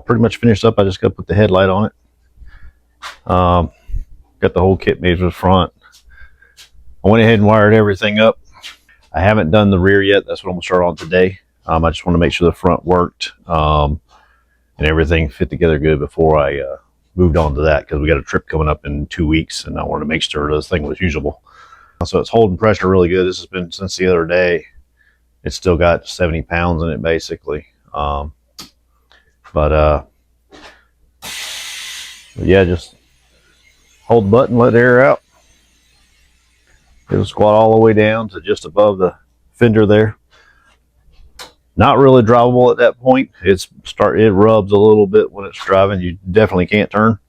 pretty much finished up. I just got to put the headlight on it. Got the whole kit made for the front. I went ahead and wired everything up. I haven't done the rear yet. That's what I'm gonna start on today. I just want to make sure the front worked and everything fit together good before I moved on to that, because we got a trip coming up in 2 weeks and I wanted to make sure this thing was usable. So it's holding pressure really good. This has been since the other day. It's still got 70 pounds in it basically. Yeah, just hold the button, let the air out. It'll squat all the way down to just above the fender there. Not really drivable at that point. It rubs a little bit when it's driving. You definitely can't turn.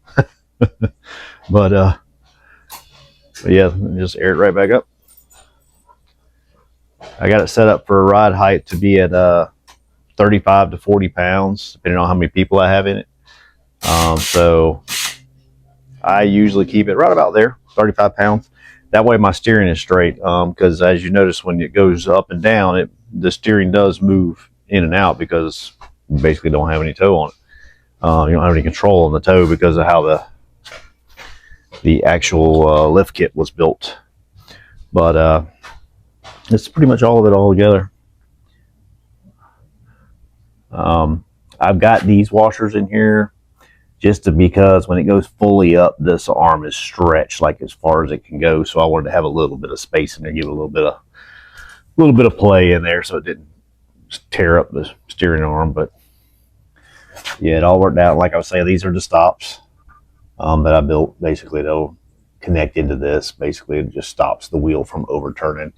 but yeah, just air it right back up. I got it set up for a ride height to be at 35 to 40 pounds, depending on how many people I have in it. So I usually keep it right about there, 35 pounds. That way my steering is straight, because as you notice, when it goes up and down, the steering does move in and out because you basically don't have any toe on it. You don't have any control on the toe because of how the actual lift kit was built. But it's pretty much all of it all together. I've got these washers in here just because when it goes fully up, this arm is stretched like as far as it can go. So I wanted to have a little bit of space in there, give it a little bit of play in there, so it didn't tear up the steering arm. But yeah, it all worked out. Like I was saying, these are the stops that I built. Basically, they'll connect into this. Basically, it just stops the wheel from overturning.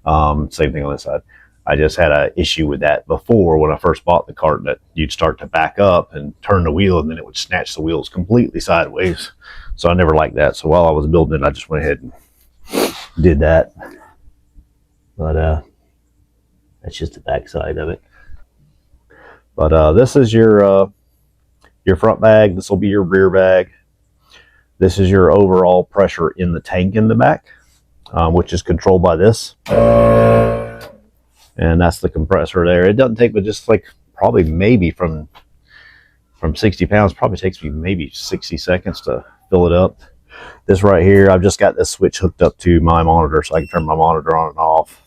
Same thing on this side. I just had an issue with that before when I first bought the cart, that you'd start to back up and turn the wheel and then it would snatch the wheels completely sideways. So I never liked that. So while I was building it, I just went ahead and did that. But that's just the back side of it. But this is your front bag. This will be your rear bag. This is your overall pressure in the tank in the back, which is controlled by this. And that's the compressor there. It doesn't take but just like probably maybe from 60 pounds, probably takes me maybe 60 seconds to fill it up. This right here, I've just got this switch hooked up to my monitor so I can turn my monitor on and off.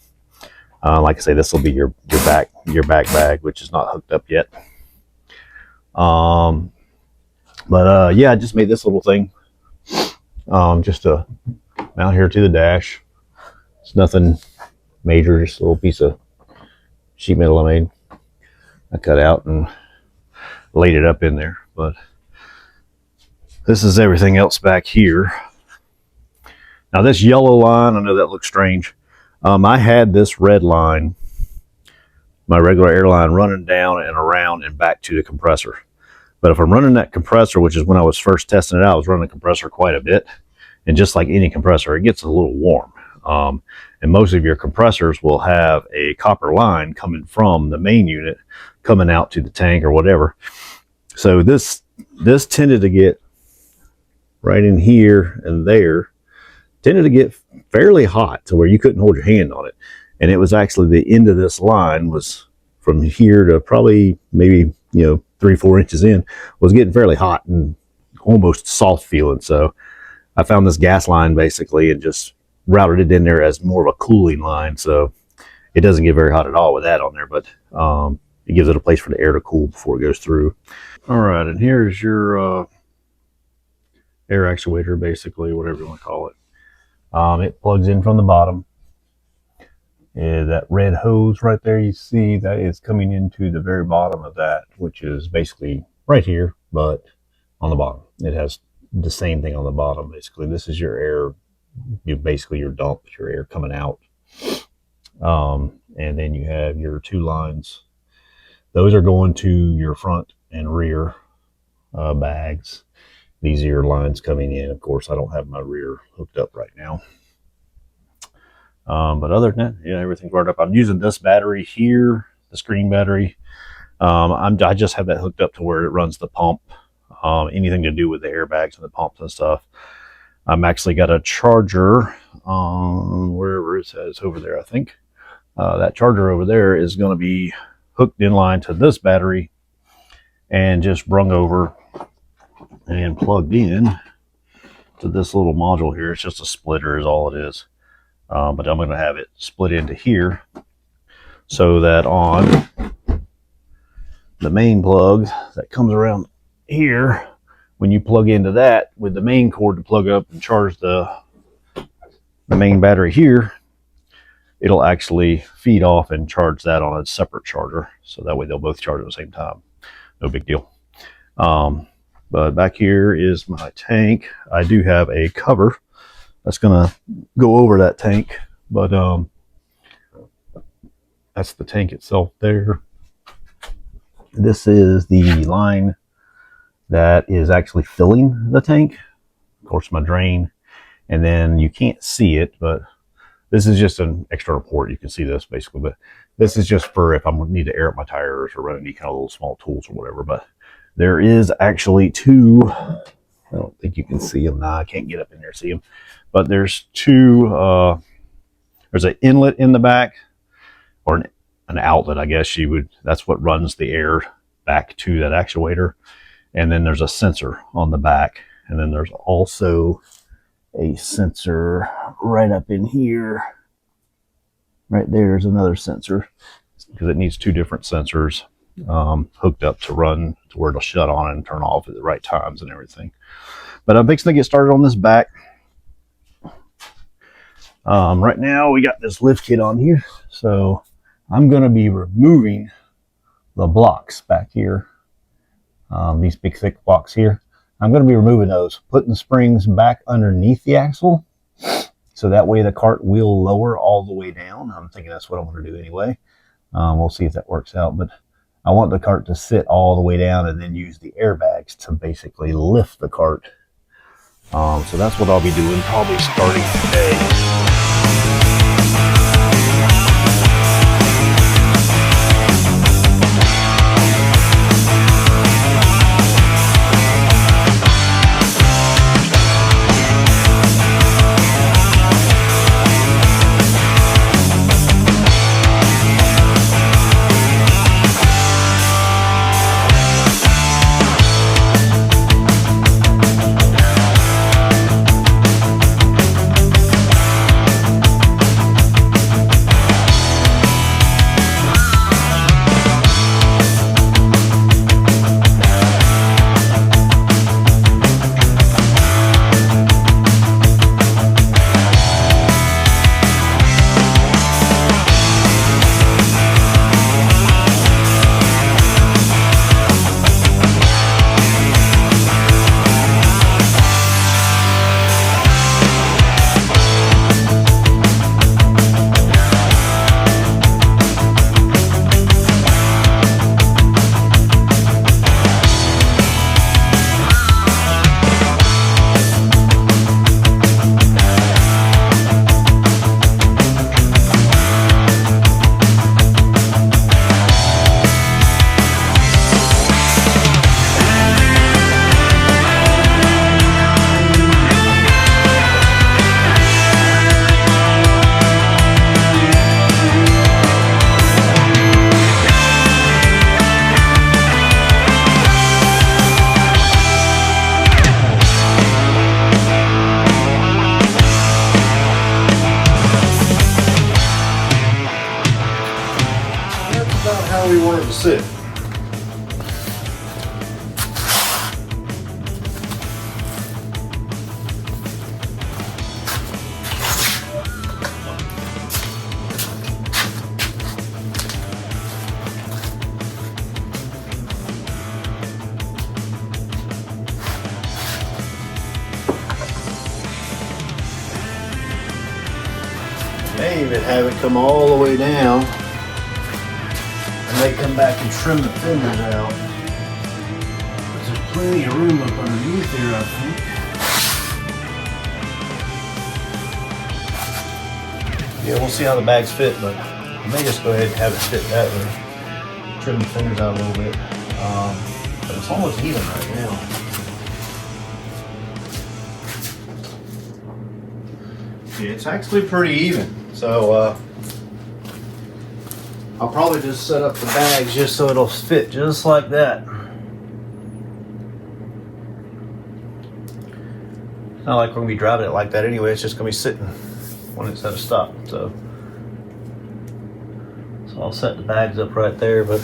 Like I say, this will be your back bag, which is not hooked up yet. Yeah, I just made this little thing just to mount here to the dash. It's nothing major, just a little piece of sheet metal I made. I cut out and laid it up in there. But this is everything else back here. Now this yellow line, I know that looks strange. I had this red line, my regular air line, running down and around and back to the compressor. But if I'm running that compressor, which is when I was first testing it out, I was running the compressor quite a bit. And just like any compressor, it gets a little warm. And most of your compressors will have a copper line coming from the main unit coming out to the tank or whatever. So this tended to get right in here and there, tended to get fairly hot to where you couldn't hold your hand on it. And it was actually the end of this line was from here to probably maybe 3-4 inches in, was getting fairly hot and almost soft feeling. So I found this gas line basically and just routed it in there as more of a cooling line, so it doesn't get very hot at all with that on there, but it gives it a place for the air to cool before it goes through. All right, and here's your air actuator, basically, whatever you want to call it. It plugs in from the bottom. That red hose right there you see, that is coming into the very bottom of that, which is basically right here, but on the bottom. It has the same thing on the bottom, basically. This is your air, basically your dump, your air coming out. And then you have your 2 lines. Those are going to your front and rear bags. These are your lines coming in. Of course, I don't have my rear hooked up right now. But other than that, yeah, everything's wired up. I'm using this battery here, the screen battery. I just have that hooked up to where it runs the pump. Anything to do with the airbags and the pumps and stuff. I'm actually got a charger on wherever it says over there, I think. That charger over there is going to be hooked in line to this battery. and just brung over and plugged in to this little module here. It's just a splitter is all it is. But I'm going to have it split into here so that on the main plug that comes around here, when you plug into that with the main cord to plug up and charge the main battery here, it'll actually feed off and charge that on a separate charger. So that way they'll both charge at the same time. No big deal. But back here is my tank. I do have a cover that's going to go over that tank, but that's the tank itself there. This is the line that is actually filling the tank. Of course, my drain. And then you can't see it, but this is just an external port. You can see this basically, but this is just for if I need to air up my tires or run any kind of little small tools or whatever. But there is actually two, I don't think you can see them now. I can't get up in there and see them, but there's two, there's an inlet in the back, or an outlet, I guess you would, that's what runs the air back to that actuator. And then there's a sensor on the back. And then there's also a sensor right up in here. Right there's another sensor, because it needs two different sensors hooked up to run to where it'll shut on and turn off at the right times and everything. But I'm fixing to get started on this back. Right now we got this lift kit on here, so I'm going to be removing the blocks back here, these big thick blocks here. I'm going to be removing those, putting the springs back underneath the axle, so that way the cart will lower all the way down. I'm thinking that's what I'm going to do anyway. We'll see if that works out, but I want the cart to sit all the way down and then use the airbags to basically lift the cart. So that's what I'll be doing, probably starting today. How we want it to sit. May even have it come all the way down. They come back and trim the fenders out. But there's plenty of room up underneath here, I think. Yeah, we'll see how the bags fit, but I may just go ahead and have it fit that way. Trim the fenders out a little bit. But it's almost even right now. Yeah, it's actually pretty even. So, I'll probably just set up the bags just so it'll fit just like that. not like we're gonna be driving it like that anyway. It's just gonna be sitting when it's at a stop. So I'll set the bags up right there. But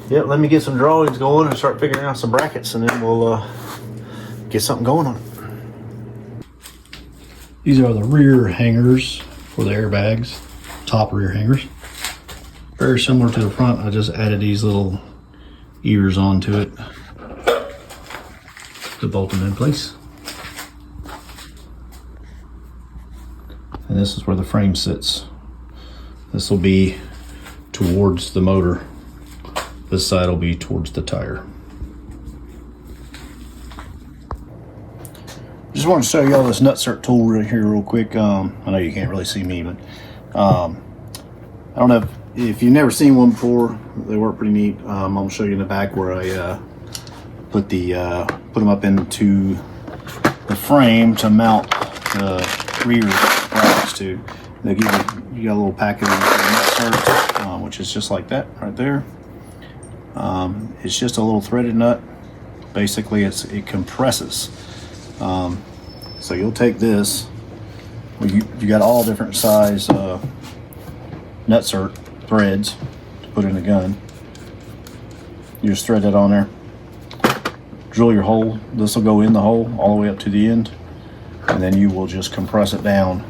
yeah, let me get some drawings going and start figuring out some brackets, and then we'll get something going on it. These are the rear hangers for the airbags, top rear hangers. Very similar to the front. I just added these little ears onto it to bolt them in place. And this is where the frame sits. This will be towards the motor. This side will be towards the tire. Just want to show you all this nutsert tool right here real quick. I know you can't really see me, but I don't know if you've never seen one before. They work pretty neat. I'm gonna show you in the back where I put them up into the frame to mount the rear brackets to. They give you got a little packet of nutsert, which is just like that right there. It's just a little threaded nut. Basically, it compresses. So you'll take this. Well, you got all different size nutsert threads to put in the gun. You just thread that on there. Drill your hole. This will go in the hole all the way up to the end, and then you will just compress it down.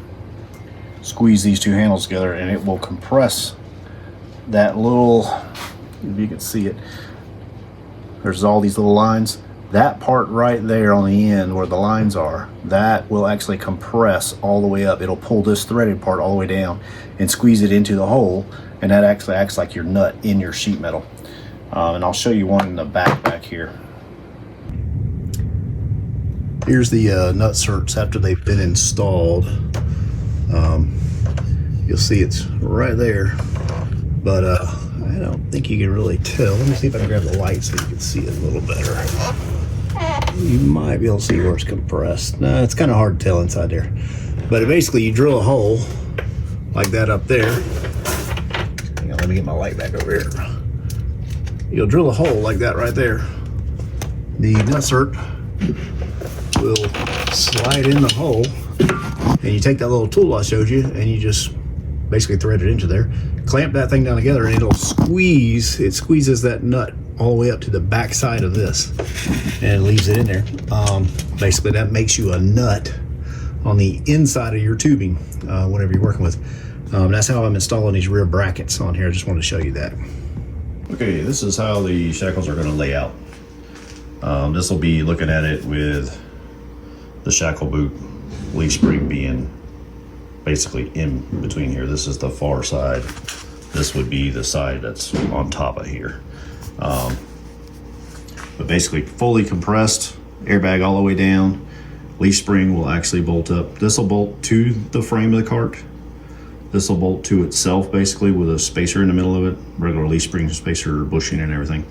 Squeeze these two handles together, and it will compress that little. If you can see it, there's all these little lines. That part right there on the end where the lines are, that will actually compress all the way up. It'll pull this threaded part all the way down and squeeze it into the hole, and that actually acts like your nut in your sheet metal. And I'll show you one in the back here. Here's the nutserts after they've been installed. You'll see it's right there, but I don't think you can really tell. Let me see if I can grab the light so you can see it a little better. You might be able to see where it's compressed. No, it's kind of hard to tell inside there. But basically, you drill a hole like that up there. Hang on, let me get my light back over here. You'll drill a hole like that right there. The nutsert will slide in the hole, and you take that little tool I showed you, and you just basically thread it into there, clamp that thing down together, and it'll squeeze. It squeezes that nut all the way up to the back side of this, and it leaves it in there. Basically, that makes you a nut on the inside of your tubing whenever you're working with. That's how I'm installing these rear brackets on here. I just wanted to show you that. Okay, this is how the shackles are going to lay out. This will be looking at it with the shackle boot leaf spring being basically in between here. This is the far side. This would be the side that's on top of here. But basically fully compressed, airbag all the way down. Leaf spring will actually bolt up. This will bolt to the frame of the cart. This will bolt to itself basically with a spacer in the middle of it, regular leaf spring spacer, bushing and everything.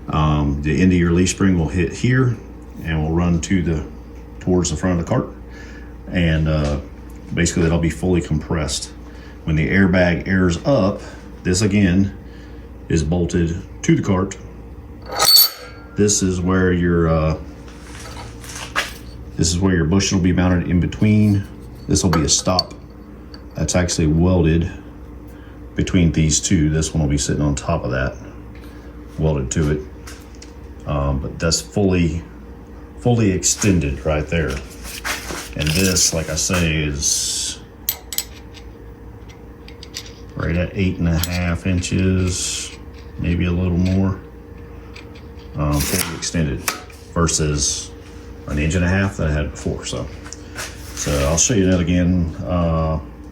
The end of your leaf spring will hit here and will run towards the front of the cart. And basically that'll be fully compressed. When the airbag airs up, this again is bolted to the cart. This is where your bushing will be mounted in between. This will be a stop. That's actually welded between these two. This one will be sitting on top of that, welded to it. But that's fully extended right there. And this, like I say, is right at 8.5 inches, maybe a little more, fully extended versus an 1.5 inches that I had before. So I'll show you that again.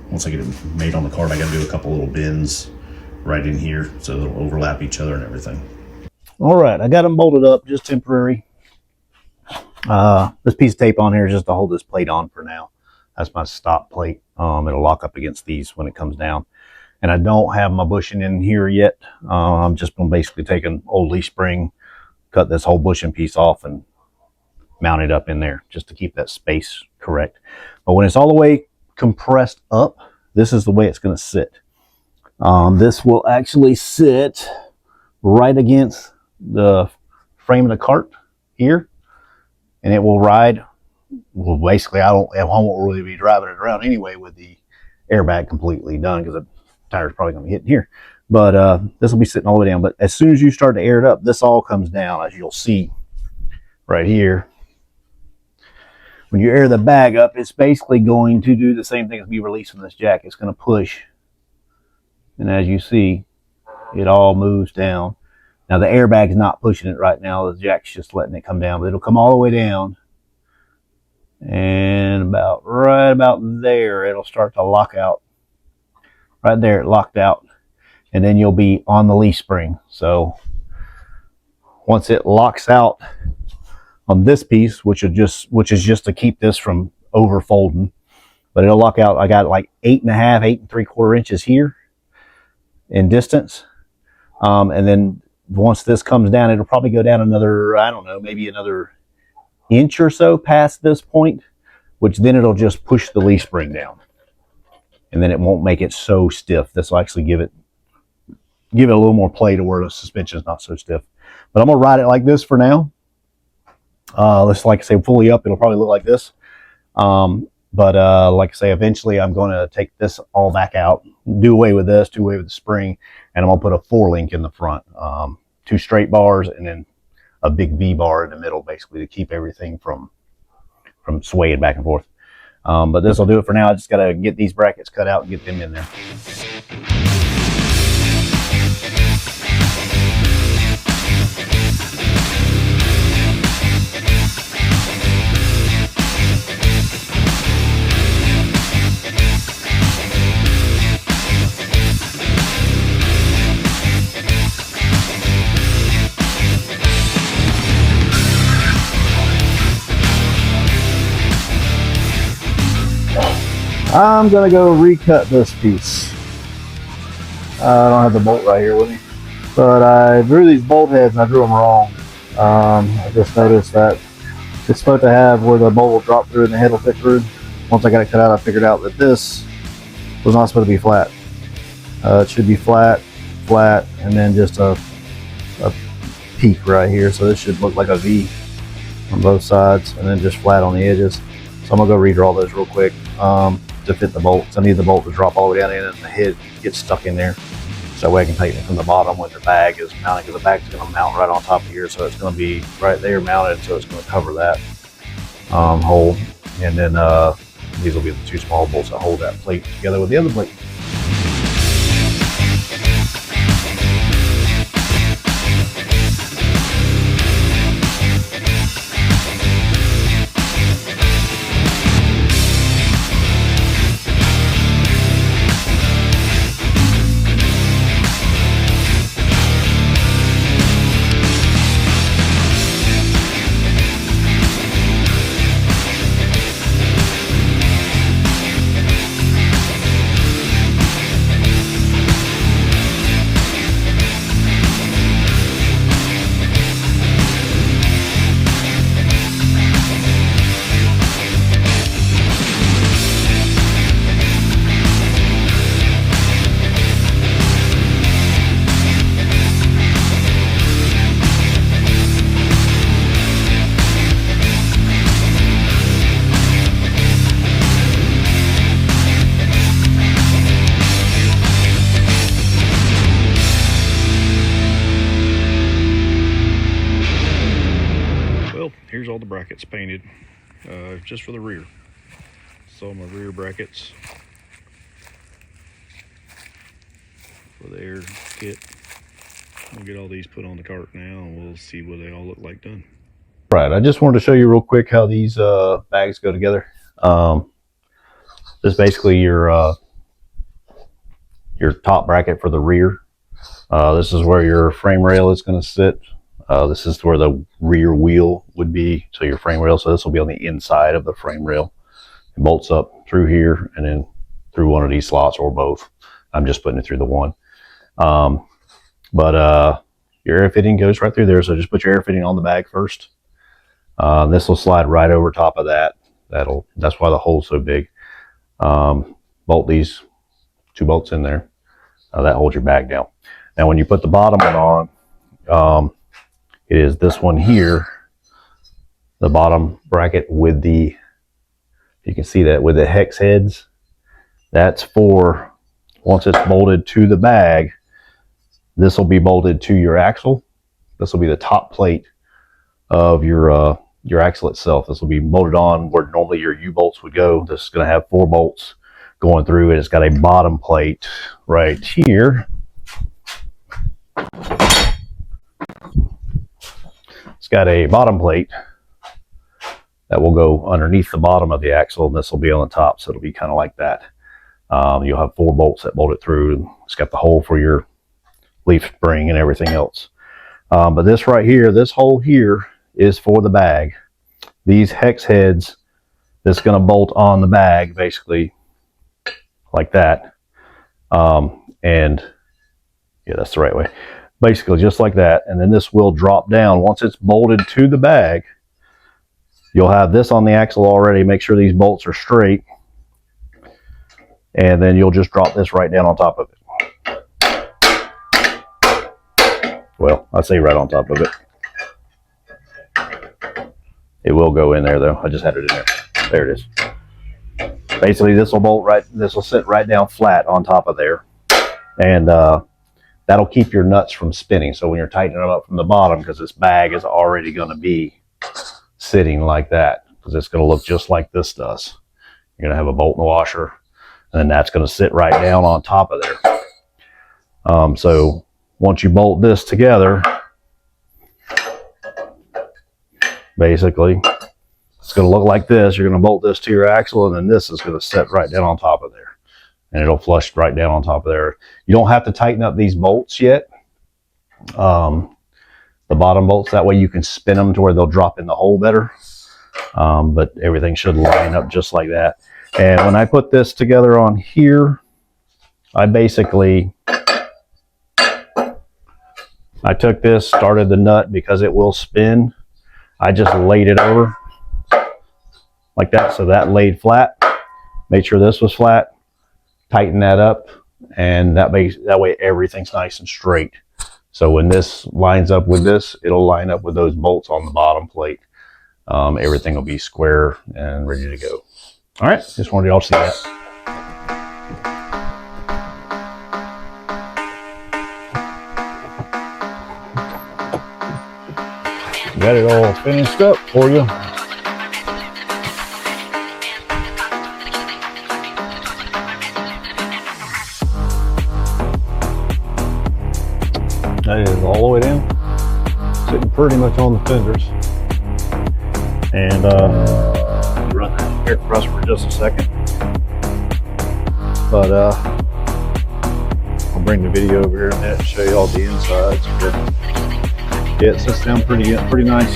Once I get it made on the cart, I got to do a couple little bends right in here so they'll overlap each other and everything. All right, I got them bolted up, just temporary. This piece of tape on here is just to hold this plate on for now. That's my stop plate. It'll lock up against these when it comes down. And I don't have my bushing in here yet. I'm just going to basically take an old leaf spring, cut this whole bushing piece off and mount it up in there just to keep that space correct. But when it's all the way compressed up, this is the way it's going to sit. This will actually sit right against the frame of the cart here, and it will ride well, basically I won't really be driving it around anyway with the airbag completely done, because the tire's probably going to be hitting here. But this will be sitting all the way down. But as soon as you start to air it up, this all comes down, as you'll see right here. When you air the bag up, it's basically going to do the same thing as me releasing this jack. It's going to push, and as you see, it all moves down. Now the airbag's not pushing it right now. The jack's just letting it come down, but it'll come all the way down, and right about there, it'll start to lock out. Right there, it locked out, and then you'll be on the leaf spring. So once it locks out on this piece, which is just to keep this from over folding, but it'll lock out. I got like 8.5, 8 3/4 inches here in distance, and then once this comes down, it'll probably go down another, I don't know, maybe another inch or so past this point, which then it'll just push the leaf spring down, and then it won't make it so stiff. This will actually give it a little more play to where the suspension is not so stiff. But I'm gonna ride it like this for now. Let's, like I say, fully up, it'll probably look like this. But like I say, eventually I'm going to take this all back out, do away with this, do away with the spring, and I'm going to put a 4-link in the front. 2 straight bars and then a big V bar in the middle, basically to keep everything from swaying back and forth. But this will do it for now. I just got to get these brackets cut out and get them in there. I'm gonna go recut this piece. I don't have the bolt right here with me, but I drew these bolt heads and I drew them wrong. I just noticed that it's supposed to have where the bolt will drop through and the head will fit through. Once I got it cut out, I figured out that this was not supposed to be flat. It should be flat, and then just a peak right here. So this should look like a V on both sides, and then just flat on the edges. So I'm gonna go redraw those real quick to fit the bolts. I need the bolt to drop all the way down in and the head gets stuck in there. So that way I can tighten it from the bottom when the bag is mounted, because the bag is gonna mount right on top of here. So it's gonna be right there mounted, so it's gonna cover that hole. And then these will be the 2 small bolts that hold that plate together with the other plate. Here's all the brackets painted, just for the rear. So my rear brackets for the air kit. We'll get all these put on the cart now, and we'll see what they all look like done. Right, I just wanted to show you real quick how these bags go together. This is basically your top bracket for the rear. This is where your frame rail is going to sit. This is where the rear wheel would be, so your frame rail. So this will be on the inside of the frame rail. It bolts up through here and then through one of these slots, or both. I'm just putting it through the one. But your air fitting goes right through there, so just put your air fitting on the bag first. This will slide right over top of that. That's why the hole's so big. Bolt these 2 bolts in there. That holds your bag down. Now when you put the bottom one on, it is this one here the bottom bracket with the, you can see that with the hex heads, that's for once it's bolted to the bag, this will be bolted to your axle. This will be the top plate of your axle itself. This will be bolted on where normally your U-bolts would go. This is going to have 4 bolts going through it. It's got a bottom plate right here. It's got a bottom plate that will go underneath the bottom of the axle, and this will be on the top, so it'll be kind of like that. You'll have 4 bolts that bolt it through. It's got the hole for your leaf spring and everything else. But this right here, this hole here is for the bag. These hex heads, that's going to bolt on the bag basically like that. And yeah, that's the right way. Basically just like that. And then this will drop down. Once it's bolted to the bag, you'll have this on the axle already. Make sure these bolts are straight. And then you'll just drop this right down on top of it. Well, I'd say right on top of it. It will go in there though. I just had it in there. There it is. Basically, this will bolt right. This will sit right down flat on top of there, and that'll keep your nuts from spinning. So when you're tightening them up from the bottom, because this bag is already going to be sitting like that, because it's going to look just like this does. You're going to have a bolt and a washer, and then that's going to sit right down on top of there. So once you bolt this together, basically, it's going to look like this. You're going to bolt this to your axle, and then this is going to set right down on top of there. And it'll flush right down on top of there. You don't have to tighten up these bolts yet. The bottom bolts, that way you can spin them to where they'll drop in the hole better. But everything should line up just like that. And when I put this together on here, I basically, I took this, started the nut because it will spin. I just laid it over like that, so that laid flat. Made sure this was flat. Tighten that up, and that way everything's nice and straight. So when this lines up with this, it'll line up with those bolts on the bottom plate. Everything will be square and ready to go. All right, just wanted y'all to see that. Got it all finished up for you. That is all the way down, sitting pretty much on the fenders. And run that air compressor for just a second. But I'll bring the video over here in a minute and show you all the insides. But yeah, it sits down pretty nice.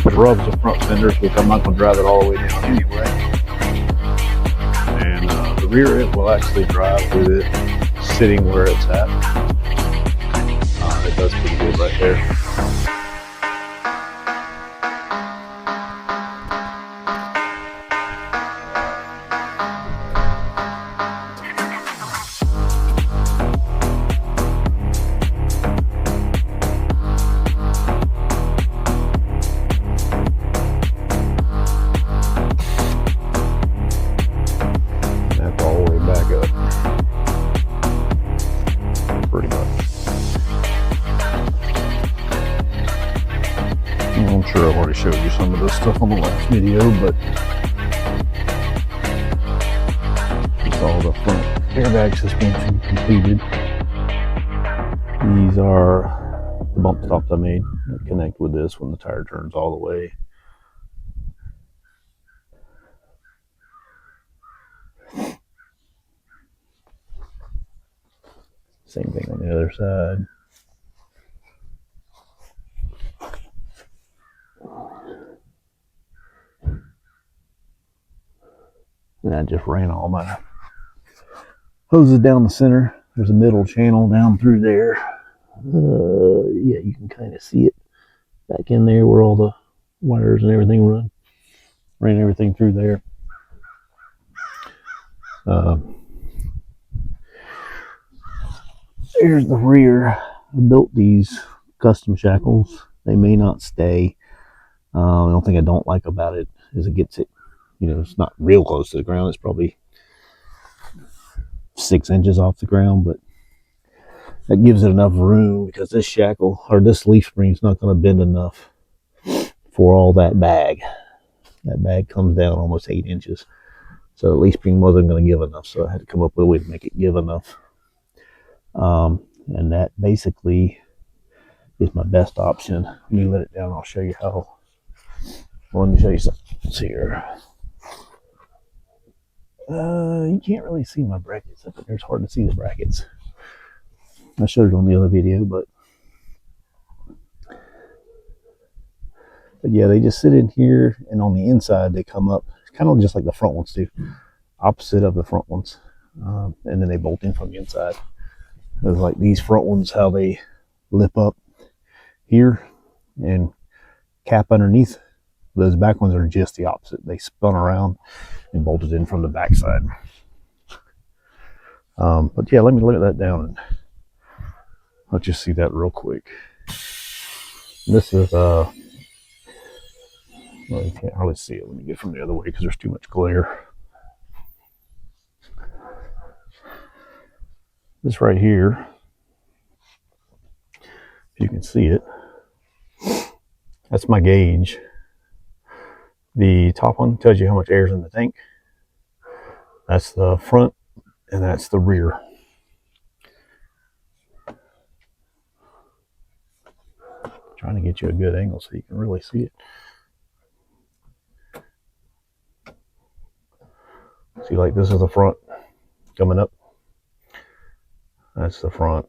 It rubs the front fenders, which I'm not going to drive it all the way down anyway. And the rear, it will actually drive with it sitting where it's at. It does pretty good right there. That's all the way back up. Pretty much. I'm sure I've already showed you some of this stuff on the last video, but it's all the front airbag suspension completed. These are the bump stops I made that connect with this when the tire turns all the way. Same thing on the other side. And I just ran all my hoses down the center. There's a middle channel down through there. Yeah, you can kind of see it back in there where all the wires and everything run. Ran everything through there. There's the rear. I built these custom shackles. They may not stay. The only thing I don't like about it is it gets it, you know, it's not real close to the ground. It's probably 6 inches off the ground, but that gives it enough room because this shackle or this leaf spring is not going to bend enough for all that bag. That bag comes down almost 8 inches. So the leaf spring wasn't going to give enough. So I had to come up with a way to make it give enough. And that basically is my best option. Let me let it down. I'll show you how. Well, let me show you something here. You can't really see my brackets up there. It's hard to see the brackets. I showed it on the other video, but yeah, they just sit in here, and on the inside they come up, kind of just like the front ones do, opposite of the front ones, and then they bolt in from the inside. It's like these front ones, how they lip up here and cap underneath. Those back ones are just the opposite. They spun around and bolted in from the back side. But yeah, let me let that down and I'll just see that real quick. This is well, you can't hardly see it when you get from the other way because there's too much glare. This right here, if you can see it, that's my gauge. The top one tells you how much air is in the tank. That's the front, and that's the rear. Trying to get you a good angle so you can really see it. See, like this is the front coming up. That's the front.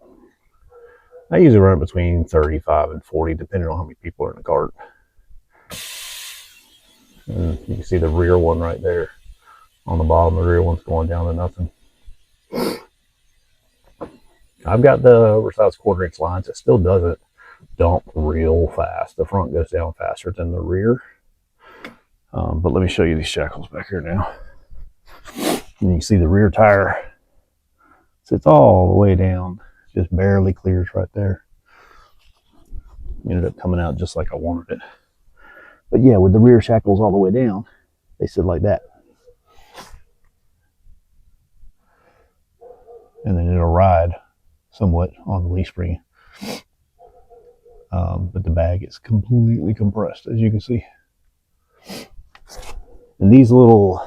I usually run between 35 and 40, depending on how many people are in the cart. And you can see the rear one right there on the bottom. The rear one's going down to nothing. I've got the oversized 1/4 inch lines. It still doesn't dump real fast. The front goes down faster than the rear. But let me show you these shackles back here now. And you can see the rear tire sits all the way down, just barely clears right there. Ended up coming out just like I wanted it. But yeah, with the rear shackles all the way down, they sit like that. And then it'll ride somewhat on the leaf spring. But the bag is completely compressed, as you can see. And these little,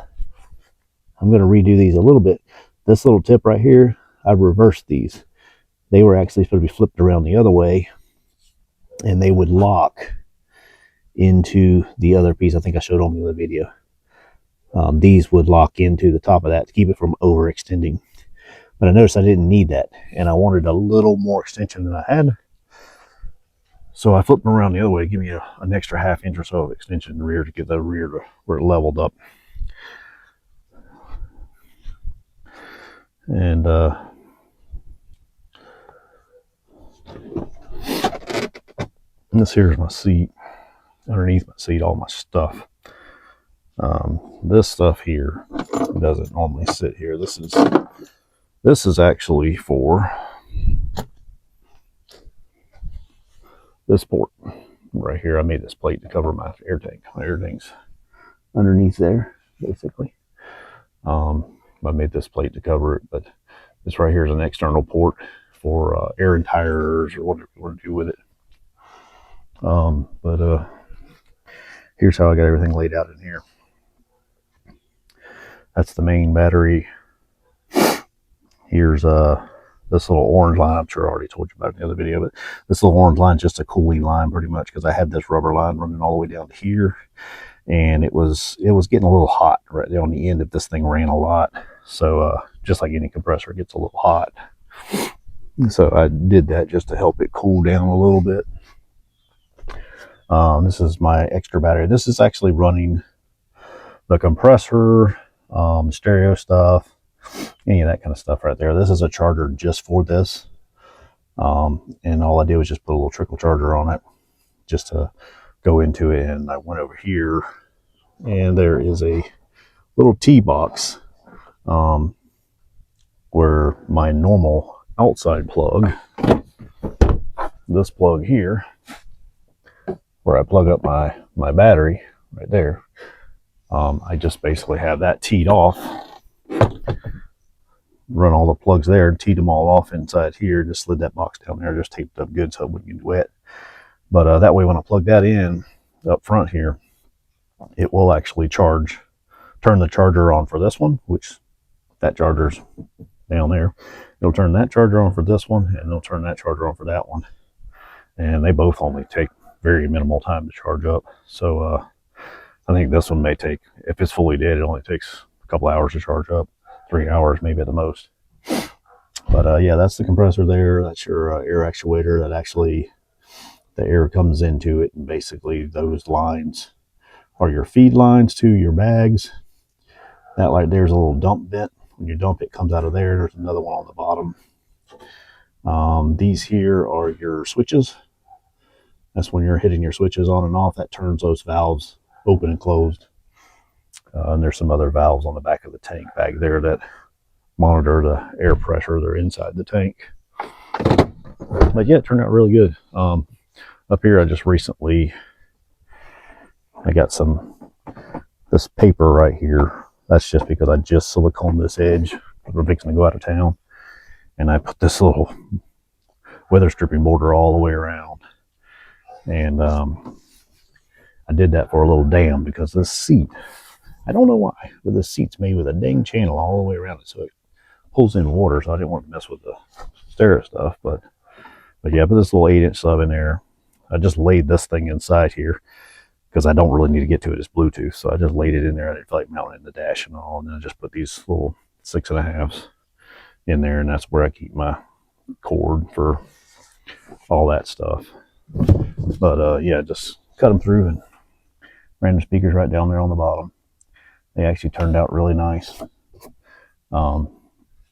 I'm going to redo these a little bit. This little tip right here, I've reversed these. They were actually supposed to be flipped around the other way, and they would lock into the other piece. I think I showed on the other video. These would lock into the top of that to keep it from overextending. But I noticed I didn't need that, and I wanted a little more extension than I had. So I flipped them around the other way to give me an extra 1/2 inch or so of extension in the rear to get the rear to where it leveled up. And this here's my seat. Underneath my seat, all my stuff. This stuff here doesn't normally sit here. This is actually for this port right here. I made this plate to cover my air tank. My air tank's underneath there, basically. I made this plate to cover it, but this right here is an external port for air and tires or whatever you want to do with it. But here's how I got everything laid out in here. That's the main battery. Here's this little orange line. I'm sure I already told you about it in the other video, but this little orange line is just a cooling line pretty much, because I had this rubber line running all the way down to here, and it was getting a little hot right there on the end if this thing ran a lot. So just like any compressor, it gets a little hot. So I did that just to help it cool down a little bit. This is my extra battery. This is actually running the compressor, stereo stuff, any of that kind of stuff right there. This is a charger just for this. And all I did was just put a little trickle charger on it just to go into it. And I went over here, and there is a little T-box where my normal outside plug, this plug here, where I plug up my battery right there. I just basically have that teed off, run all the plugs there, teed them all off inside here, just slid that box down there, just taped up good so it wouldn't get wet. But that way when I plug that in up front here, it will actually turn the charger on for this one, which that charger's down there. It'll turn that charger on for this one, and it'll turn that charger on for that one. And they both only take very minimal time to charge up. So I think this one may take, if it's fully dead, it only takes a couple hours to charge up, 3 hours maybe at the most. But yeah, that's the compressor there. That's your air actuator that actually the air comes into it, and basically those lines are your feed lines to your bags. That right there's a little dump vent. When you dump, it comes out of there. There's another one on the bottom. These here are your switches. That's when you're hitting your switches on and off. That turns those valves open and closed. And there's some other valves on the back of the tank back there that monitor the air pressure. They're inside the tank. But yeah, it turned out really good. Up here, I just recently, I got this paper right here. That's just because I just siliconed this edge. We're fixing to go out of town. And I put this little weather stripping border all the way around. And I did that for a little dam because this seat, I don't know why, but this seat's made with a dang channel all the way around it, so it pulls in water. So I didn't want to mess with the stereo stuff, but yeah, put this little 8-inch sub in there. I just laid this thing inside here because I don't really need to get to it. It's Bluetooth, so I just laid it in there. I didn't feel like mounting it in the dash and all, and then I just put these little 6.5s in there, and that's where I keep my cord for all that stuff. But yeah, just cut them through and ran the speakers right down there on the bottom. They actually turned out really nice. And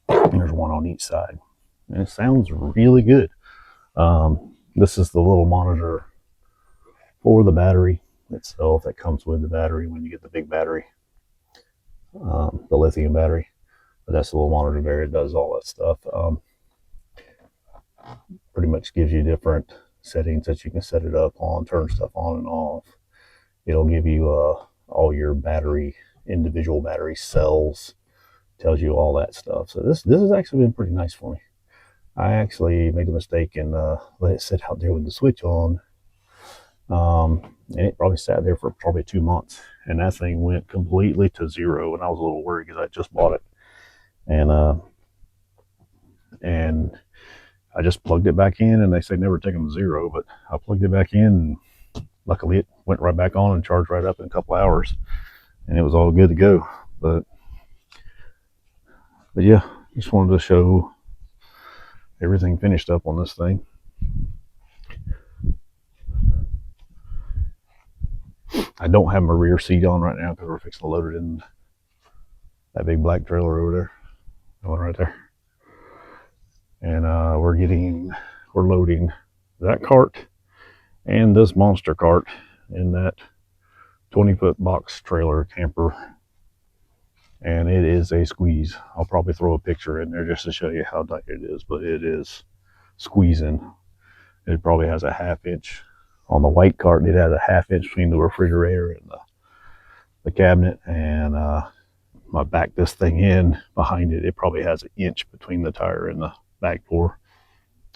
there's one on each side, and it sounds really good. This is the little monitor for the battery itself that comes with the battery when you get the big battery, the lithium battery. But that's the little monitor there. It does all that stuff. Pretty much gives you different settings that you can set it up on, turn stuff on and off. It'll give you all your individual battery cells, tells you all that stuff. So this has actually been pretty nice for me. I actually made a mistake and let it sit out there with the switch on. And it probably sat there for probably 2 months. And that thing went completely to zero. And I was a little worried because I just bought it. And I just plugged it back in, and they say never take them to zero. But I plugged it back in, and luckily it went right back on and charged right up in a couple hours. And it was all good to go. But yeah, just wanted to show everything finished up on this thing. I don't have my rear seat on right now because we're fixing to load it in that big black trailer over there. That one right there. And we're loading that cart and this monster cart in that 20-foot box trailer camper. And it is a squeeze. I'll probably throw a picture in there just to show you how tight it is, but it is squeezing. It probably has a 1/2 inch on the white cart. It has a 1/2 inch between the refrigerator and the cabinet. And I back this thing in behind it. It probably has 1 inch between the tire and the back door.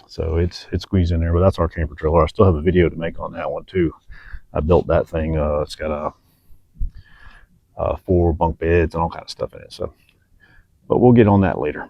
So it's squeezed in there, but that's our camper trailer. I still have a video to make on that one too. I built that thing. It's got 4 bunk beds and all kinds of stuff in it. So, but we'll get on that later.